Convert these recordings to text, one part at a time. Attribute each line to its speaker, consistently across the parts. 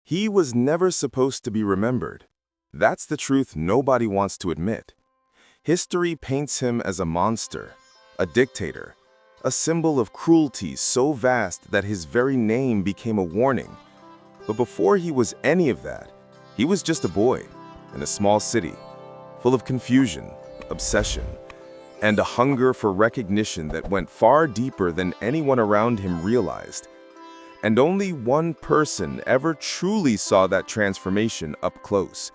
Speaker 1: He was never supposed to be remembered. That's the truth nobody wants to admit. History paints him as a monster, a dictator, a symbol of cruelty so vast that his very name became a warning. But before he was any of that, he was just a boy in a small city, full of confusion, obsession, and a hunger for recognition that went far deeper than anyone around him realized. And only one person ever truly saw that transformation up close.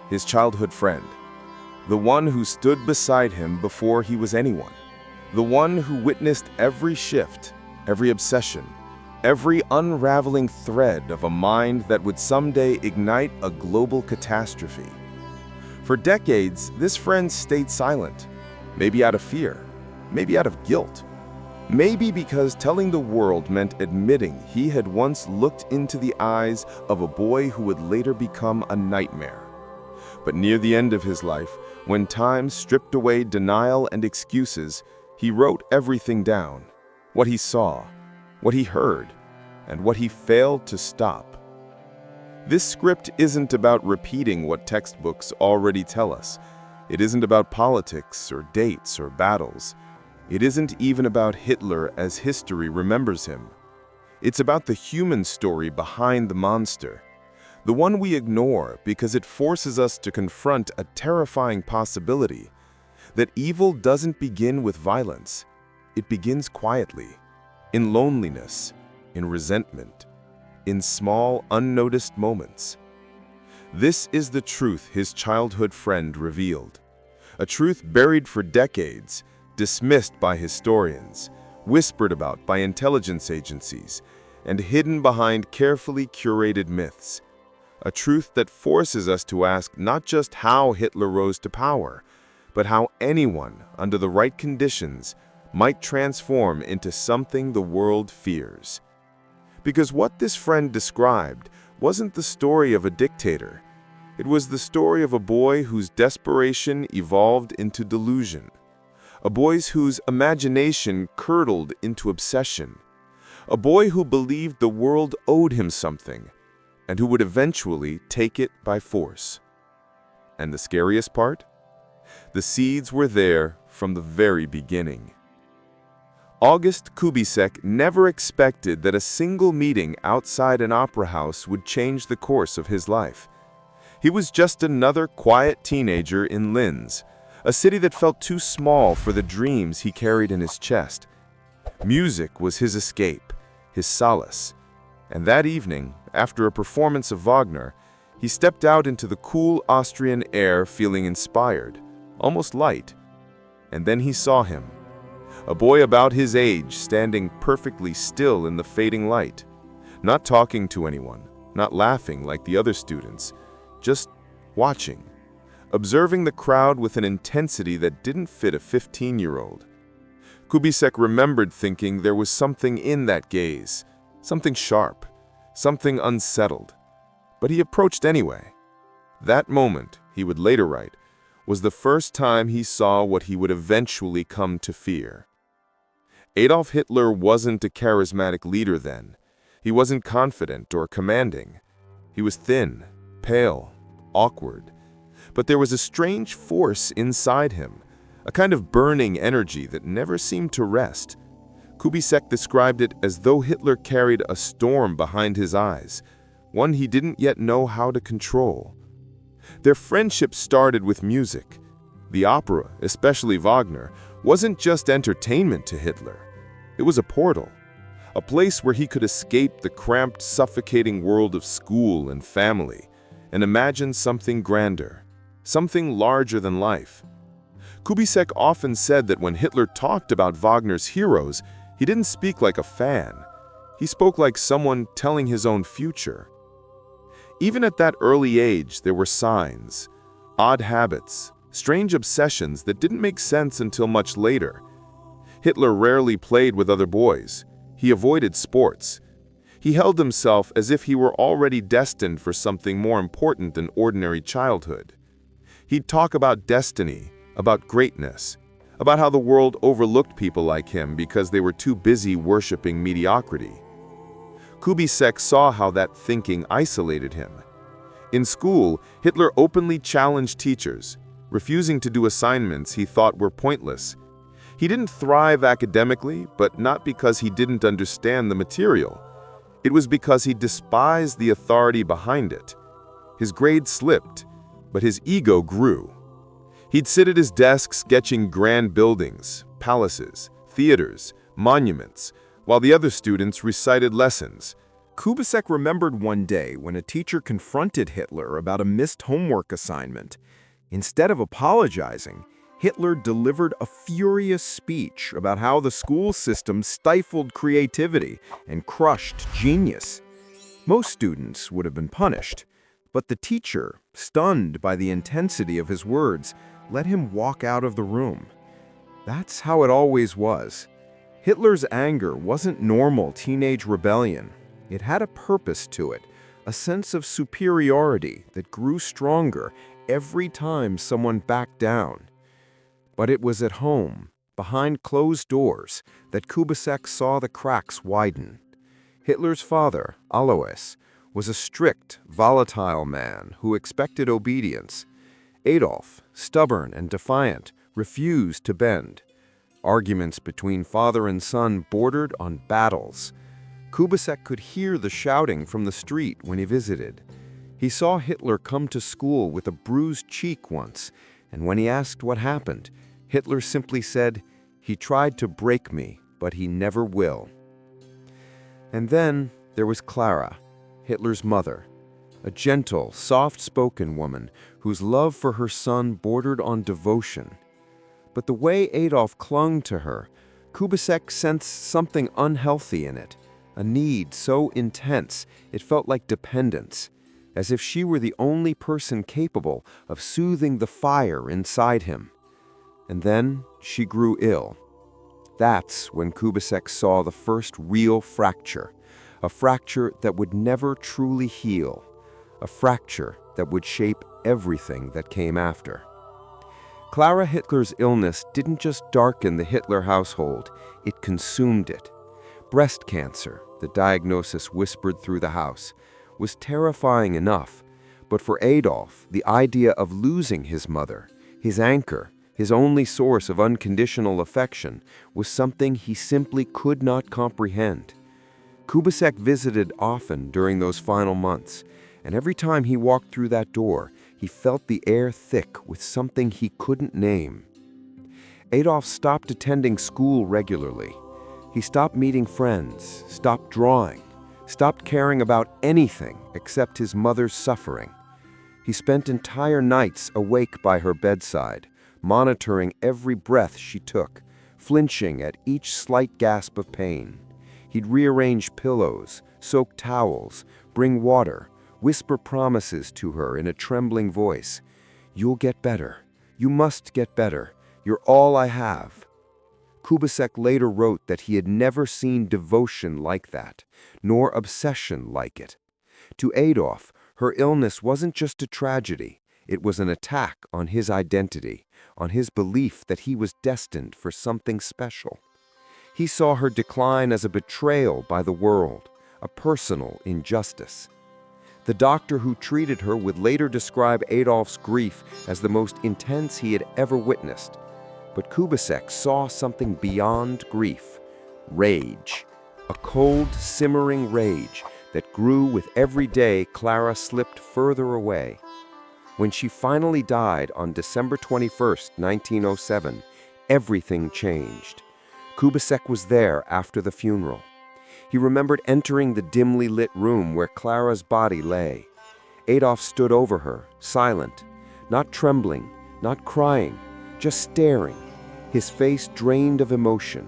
Speaker 1: His childhood friend, the one who stood beside him before he was anyone, the one who witnessed every shift, every obsession, every unraveling thread of a mind that would someday ignite a global catastrophe. For decades, this friend stayed silent, maybe out of fear, maybe out of guilt, maybe because telling the world meant admitting he had once looked into the eyes of a boy who would later become a nightmare. But near the end of his life, when time stripped away denial and excuses, he wrote everything down. What he saw, what he heard, and what he failed to stop. This script isn't about repeating what textbooks already tell us. It isn't about politics or dates or battles. It isn't even about Hitler as history remembers him. It's about the human story behind the monster. The one we ignore because it forces us to confront a terrifying possibility that evil doesn't begin with violence. It begins quietly, in loneliness, in resentment, in small, unnoticed moments. This is the truth his childhood friend revealed, a truth buried for decades, dismissed by historians, whispered about by intelligence agencies, and hidden behind carefully curated myths. A truth that forces us to ask not just how Hitler rose to power, but how anyone, under the right conditions, might transform into something the world fears. Because what this friend described wasn't the story of a dictator. It was the story of a boy whose desperation evolved into delusion, a boy whose imagination curdled into obsession, a boy who believed the world owed him something, and who would eventually take it by force. And the scariest part? The seeds were there from the very beginning. August Kubisek never expected that a single meeting outside an opera house would change the course of his life. He was just another quiet teenager in Linz, a city that felt too small for the dreams he carried in his chest. Music was his escape, his solace. And that evening, after a performance of Wagner, he stepped out into the cool Austrian air feeling inspired, almost light. And then he saw him, a boy about his age standing perfectly still in the fading light, not talking to anyone, not laughing like the other students, just watching, observing the crowd with an intensity that didn't fit a 15-year-old. Kubisek remembered thinking there was something in that gaze, something sharp, something unsettled. But he approached anyway. That moment, he would later write, was the first time he saw what he would eventually come to fear. Adolf Hitler wasn't a charismatic leader then. He wasn't confident or commanding. He was thin, pale, awkward. But there was a strange force inside him, a kind of burning energy that never seemed to rest. Kubisek described it as though Hitler carried a storm behind his eyes, one he didn't yet know how to control. Their friendship started with music. The opera, especially Wagner, wasn't just entertainment to Hitler. It was a portal, a place where he could escape the cramped, suffocating world of school and family and imagine something grander, something larger than life. Kubisek often said that when Hitler talked about Wagner's heroes, he didn't speak like a fan. He spoke like someone telling his own future. Even at that early age, there were signs, odd habits, strange obsessions that didn't make sense until much later. Hitler rarely played with other boys. He avoided sports. He held himself as if he were already destined for something more important than ordinary childhood. He'd talk about destiny, about greatness, about how the world overlooked people like him because they were too busy worshiping mediocrity. Kubitschek saw how that thinking isolated him. In school, Hitler openly challenged teachers, refusing to do assignments he thought were pointless. He didn't thrive academically, but not because he didn't understand the material. It was because he despised the authority behind it. His grades slipped, but his ego grew. He'd sit at his desk sketching grand buildings, palaces, theaters, monuments, while the other students recited lessons.
Speaker 2: Kubitschek remembered one day when a teacher confronted Hitler about a missed homework assignment. Instead of apologizing, Hitler delivered a furious speech about how the school system stifled creativity and crushed genius. Most students would have been punished, but the teacher, stunned by the intensity of his words, let him walk out of the room. That's how it always was. Hitler's anger wasn't normal teenage rebellion. It had a purpose to it, a sense of superiority that grew stronger every time someone backed down. But it was at home, behind closed doors, that Kubitschek saw the cracks widen. Hitler's father, Alois, was a strict, volatile man who expected obedience. Adolf, stubborn and defiant, refused to bend. Arguments between father and son bordered on battles. Kubitschek could hear the shouting from the street when he visited. He saw Hitler come to school with a bruised cheek once, and when he asked what happened, Hitler simply said, "He tried to break me, but he never will." And then there was Clara, Hitler's mother, a gentle, soft-spoken woman whose love for her son bordered on devotion. But the way Adolf clung to her, Kubitschek sensed something unhealthy in it, a need so intense it felt like dependence, as if she were the only person capable of soothing the fire inside him. And then she grew ill. That's when Kubitschek saw the first real fracture, a fracture that would never truly heal, a fracture that would shape everything that came after. Clara Hitler's illness didn't just darken the Hitler household, it consumed it. Breast cancer, the diagnosis whispered through the house, was terrifying enough, but for Adolf, the idea of losing his mother, his anchor, his only source of unconditional affection, was something he simply could not comprehend. Kubitschek visited often during those final months, and every time he walked through that door, he felt the air thick with something he couldn't name. Adolf stopped attending school regularly. He stopped meeting friends, stopped drawing, stopped caring about anything except his mother's suffering. He spent entire nights awake by her bedside, monitoring every breath she took, flinching at each slight gasp of pain. He'd rearrange pillows, soak towels, bring water, whisper promises to her in a trembling voice. "You'll get better. You must get better. You're all I have." Kubitschek later wrote that he had never seen devotion like that, nor obsession like it. To Adolf, her illness wasn't just a tragedy. It was an attack on his identity, on his belief that he was destined for something special. He saw her decline as a betrayal by the world, a personal injustice. The doctor who treated her would later describe Adolf's grief as the most intense he had ever witnessed. But Kubitschek saw something beyond grief, rage, a cold, simmering rage that grew with every day Clara slipped further away. When she finally died on December 21, 1907, everything changed. Kubitschek was there after the funeral. He remembered entering the dimly lit room where Clara's body lay. Adolf stood over her, silent, not trembling, not crying, just staring, his face drained of emotion,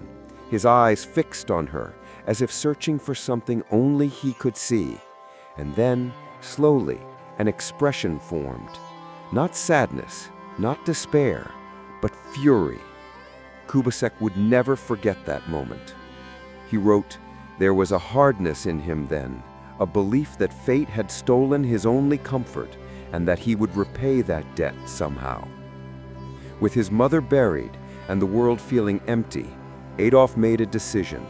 Speaker 2: his eyes fixed on her, as if searching for something only he could see. And then, slowly,
Speaker 3: an expression formed. Not sadness, not despair, but fury. Kubasek would never forget that moment. He wrote, "There was a hardness in him then, a belief that fate had stolen his only comfort and that he would repay that debt somehow." With his mother buried and the world feeling empty, Adolf made a decision.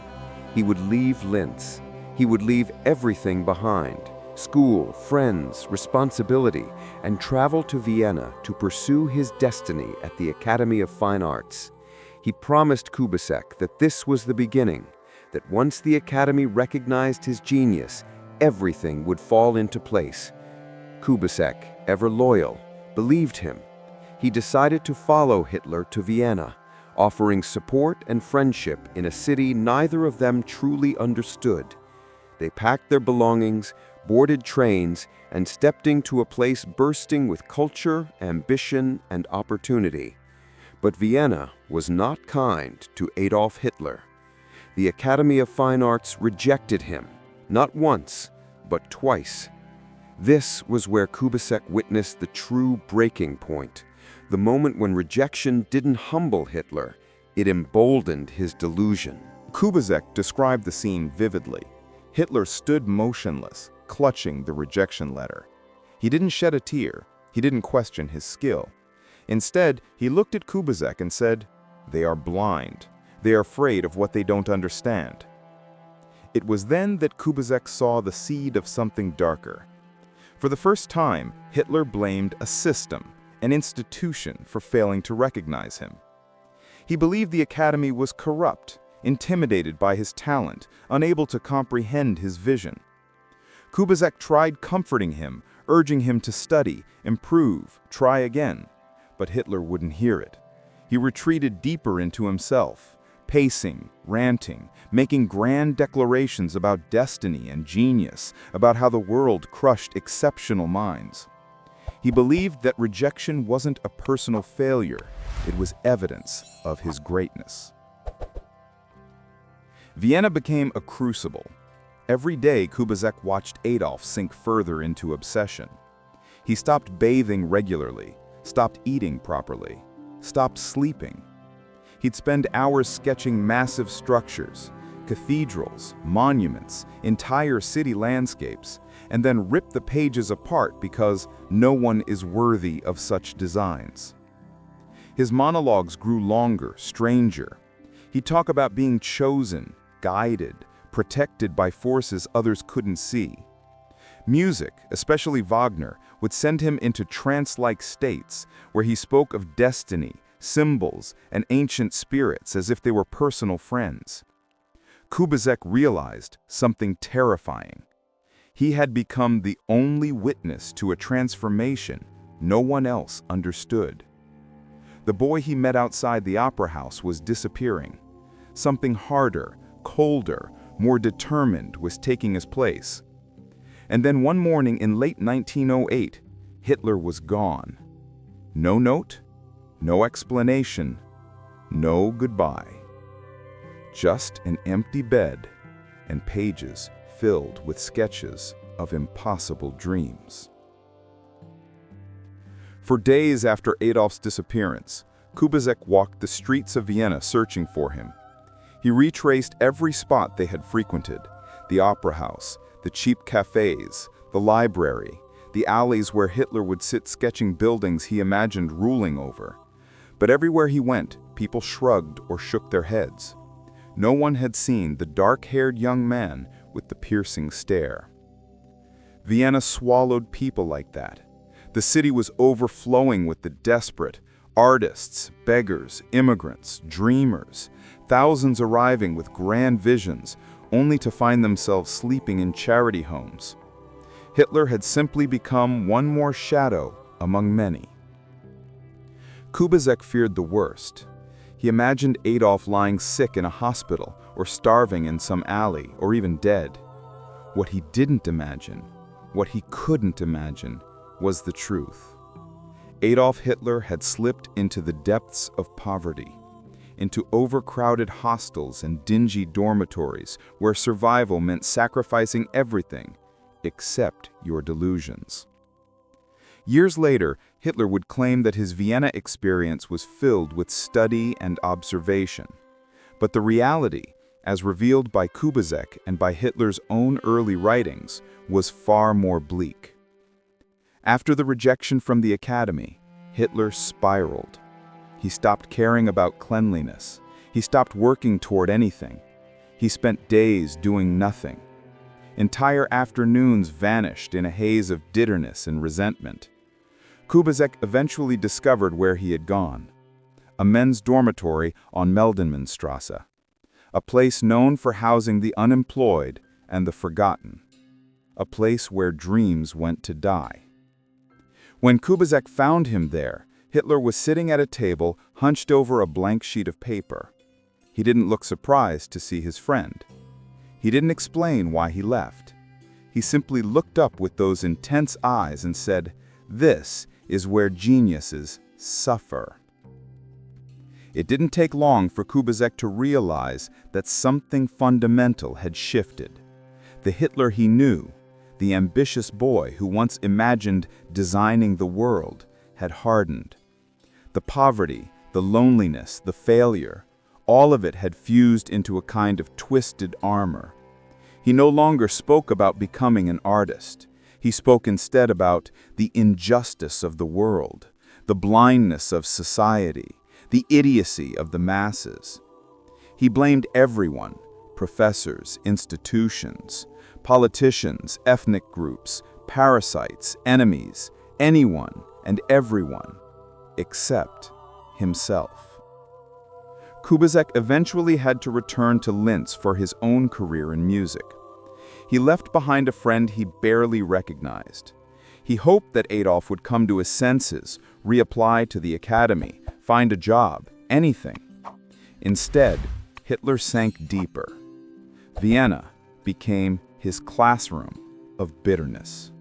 Speaker 3: He would leave Linz. He would leave everything behind: school, friends, responsibility, and travel to Vienna to pursue his destiny at the Academy of Fine Arts. He promised Kubasek that this was the beginning, that once the Academy recognized his genius, everything would fall into place. Kubasek, ever loyal, believed him. He decided to follow Hitler to Vienna, offering support and friendship in a city neither of them truly understood. They packed their belongings, boarded trains, and stepped into a place bursting with culture, ambition, and opportunity. But Vienna was not kind to Adolf Hitler. The Academy of Fine Arts rejected him, not once, but twice. This was where Kubasek witnessed the true breaking point, the moment when rejection didn't humble Hitler, it emboldened his delusion.
Speaker 1: Kubasek described the scene vividly. Hitler stood motionless, clutching the rejection letter. He didn't shed a tear. He didn't question his skill. Instead, he looked at Kubasek and said, "They are blind. They are afraid of what they don't understand." It was then that Kubasek saw the seed of something darker. For the first time, Hitler blamed a system, an institution, for failing to recognize him. He believed the Academy was corrupt, intimidated by his talent, unable to comprehend his vision. Kubasek tried comforting him, urging him to study, improve, try again. But Hitler wouldn't hear it. He retreated deeper into himself, pacing, ranting, making grand declarations about destiny and genius, about how the world crushed exceptional minds. He believed that rejection wasn't a personal failure, it was evidence of his greatness. Vienna became a crucible. Every day, Kubasek watched Adolf sink further into obsession. He stopped bathing regularly, stopped eating properly, stopped sleeping. He'd spend hours sketching massive structures, cathedrals, monuments, entire city landscapes, and then rip the pages apart because no one is worthy of such designs. His monologues grew longer, stranger. He'd talk about being chosen, guided, protected by forces others couldn't see. Music, especially Wagner, would send him into trance-like states where he spoke of destiny, symbols, and ancient spirits as if they were personal friends. Kubasek realized something terrifying. He had become the only witness to a transformation no one else understood. The boy he met outside the opera house was disappearing. Something harder, colder, more determined was taking his place. And then one morning in late 1908, Hitler was gone. No note, no explanation, no goodbye. Just an empty bed and pages filled with sketches of impossible dreams. For days after Adolf's disappearance, Kubasek walked the streets of Vienna searching for him. He retraced every spot they had frequented: the opera house, the cheap cafes, the library, the alleys where Hitler would sit sketching buildings he imagined ruling over. But everywhere he went, people shrugged or shook their heads. No one had seen the dark-haired young man with the piercing stare. Vienna swallowed people like that. The city was overflowing with the desperate, artists, beggars, immigrants, dreamers, thousands arriving with grand visions, only to find themselves sleeping in charity homes. Hitler had simply become one more shadow among many. Kubasek feared the worst. He imagined Adolf lying sick in a hospital, or starving in some alley, or even dead. What he didn't imagine, what he couldn't imagine, was the truth. Adolf Hitler had slipped into the depths of poverty, into overcrowded hostels and dingy dormitories where survival meant sacrificing everything except your delusions.
Speaker 2: Years later, Hitler would claim that his Vienna experience was filled with study and observation. But the reality, as revealed by Kubizek and by Hitler's own early writings, was far more bleak. After the rejection from the academy, Hitler spiraled. He stopped caring about cleanliness. He stopped working toward anything. He spent days doing nothing. Entire afternoons vanished in a haze of bitterness and resentment. Kubizek eventually discovered where he had gone: a men's dormitory on Meldenmannstrasse, a place known for housing the unemployed and the forgotten, a place where dreams went to die. When Kubizek found him there, Hitler was sitting at a table, hunched over a blank sheet of paper. He didn't look surprised to see his friend. He didn't explain why he left. He simply looked up with those intense eyes and said, "This is where geniuses suffer." It didn't take long for Kubizek to realize that something fundamental had shifted. The Hitler he knew, the ambitious boy who once imagined designing the world, had hardened. The poverty, the loneliness, the failure, all of it had fused into a kind of twisted armor. He no longer spoke about becoming an artist. He spoke instead about the injustice of the world, the blindness of society, the idiocy of the masses. He blamed everyone: professors, institutions, politicians, ethnic groups, parasites, enemies, anyone and everyone, except himself. Kubizek eventually had to return to Linz for his own career in music. He left behind a friend he barely recognized. He hoped that Adolf would come to his senses, reapply to the academy, find a job, anything. Instead, Hitler sank deeper. Vienna became his classroom of bitterness.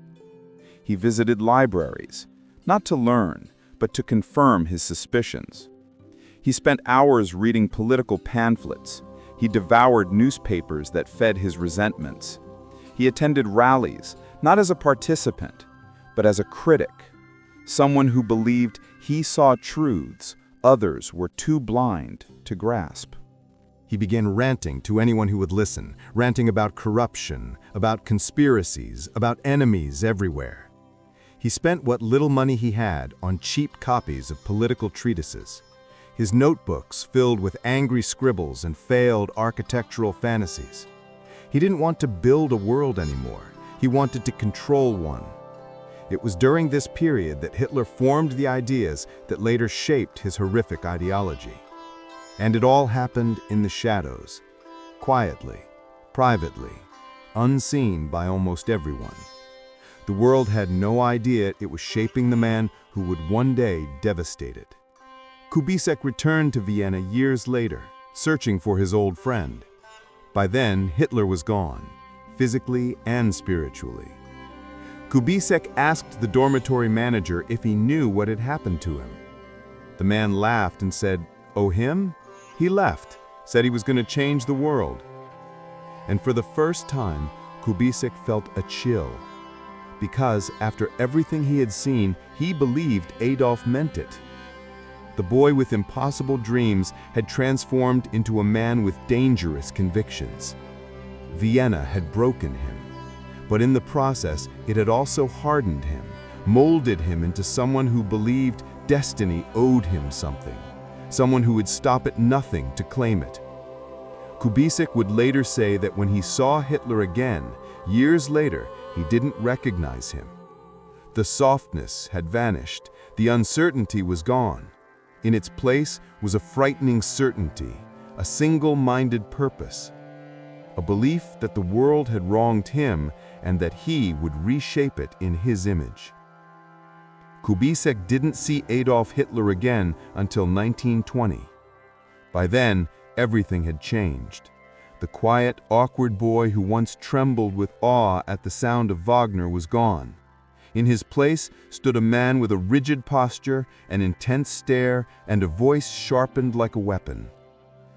Speaker 2: He visited libraries, not to learn, but to confirm his suspicions. He spent hours reading political pamphlets. He devoured newspapers that fed his resentments. He attended rallies, not as a participant, but as a critic, someone who believed he saw truths others were too blind to grasp.
Speaker 4: He began ranting to anyone who would listen, ranting about corruption, about conspiracies, about enemies everywhere. He spent what little money he had on cheap copies of political treatises. His notebooks filled with angry scribbles and failed architectural fantasies. He didn't want to build a world anymore. He wanted to control one. It was during this period that Hitler formed the ideas that later shaped his horrific ideology. And it all happened in the shadows, quietly, privately, unseen by almost everyone. The world had no idea it was shaping the man who would one day devastate it. Kubizek returned to Vienna years later, searching for his old friend. By then, Hitler was gone, physically and spiritually. Kubizek asked the dormitory manager if he knew what had happened to him. The man laughed and said, "Oh, him? He left, said he was going to change the world." And for the first time, Kubizek felt a chill. Because after everything he had seen, he believed Adolf meant it. The boy with impossible dreams had transformed into a man with dangerous convictions. Vienna had broken him, but in the process, it had also hardened him, molded him into someone who believed destiny owed him something, someone who would stop at nothing to claim it. Kubizek would later say that when he saw Hitler again, years later, he didn't recognize him. The softness had vanished, the uncertainty was gone. In its place was a frightening certainty, a single-minded purpose, a belief that the world had wronged him and that he would reshape it in his image. Kubizek didn't see Adolf Hitler again until 1920. By then, everything had changed. The quiet, awkward boy who once trembled with awe at the sound of Wagner was gone. In his place stood a man with a rigid posture, an intense stare, and a voice sharpened like a weapon.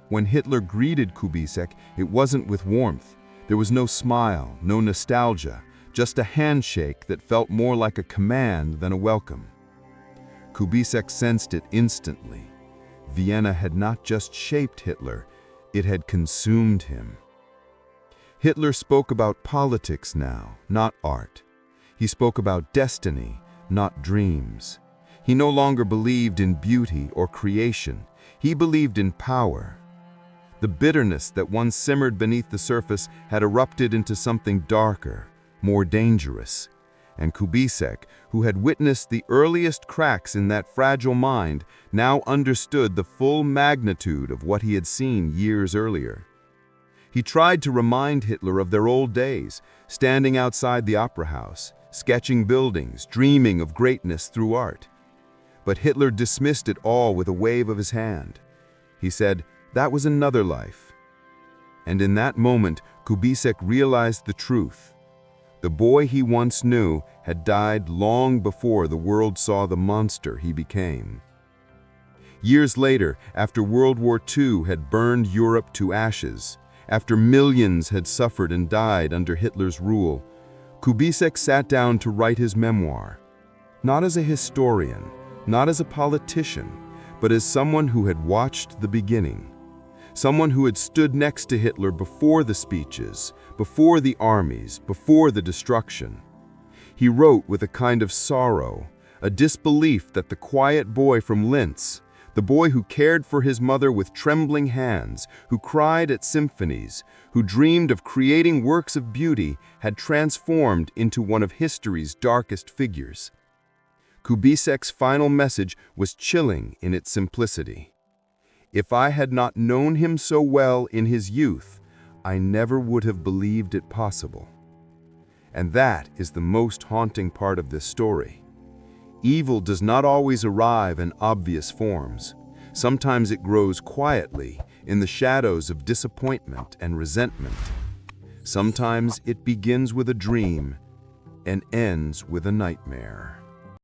Speaker 4: When Hitler greeted Kubizek, it wasn't with warmth. There was no smile, no nostalgia, just a handshake that felt more like a command than a welcome. Kubisek sensed it instantly. Vienna had not just shaped Hitler, it had consumed him. Hitler spoke about politics now, not art. He spoke about destiny, not dreams. He no longer believed in beauty or creation. He believed in power. The bitterness that once simmered beneath the surface had erupted into something darker, more dangerous. And Kubisek, who had witnessed the earliest cracks in that fragile mind, now understood the full magnitude of what he had seen years earlier. He tried to remind Hitler of their old days, standing outside the opera house, sketching buildings, dreaming of greatness through art. But Hitler dismissed it all with a wave of his hand. He said, that was another life. And in that moment, Kubisek realized the truth. The boy he once knew had died long before the world saw the monster he became. Years later, after World War II had burned Europe to ashes, after millions had suffered and died under Hitler's rule, Kubisek sat down to write his memoir, not as a historian, not as a politician, but as someone who had watched the beginning, someone who had stood next to Hitler before the speeches, before the armies, before the destruction. He wrote with a kind of sorrow, a disbelief that the quiet boy from Linz, the boy who cared for his mother with trembling hands, who cried at symphonies, who dreamed of creating works of beauty, had transformed into one of history's darkest figures. Kubisek's final message was chilling in its simplicity. If I had not known him so well in his youth, I never would have believed it possible. And that is the most haunting part of this story. Evil does not always arrive in obvious forms. Sometimes it grows quietly in the shadows of disappointment and resentment. Sometimes it begins with a dream and ends with a nightmare.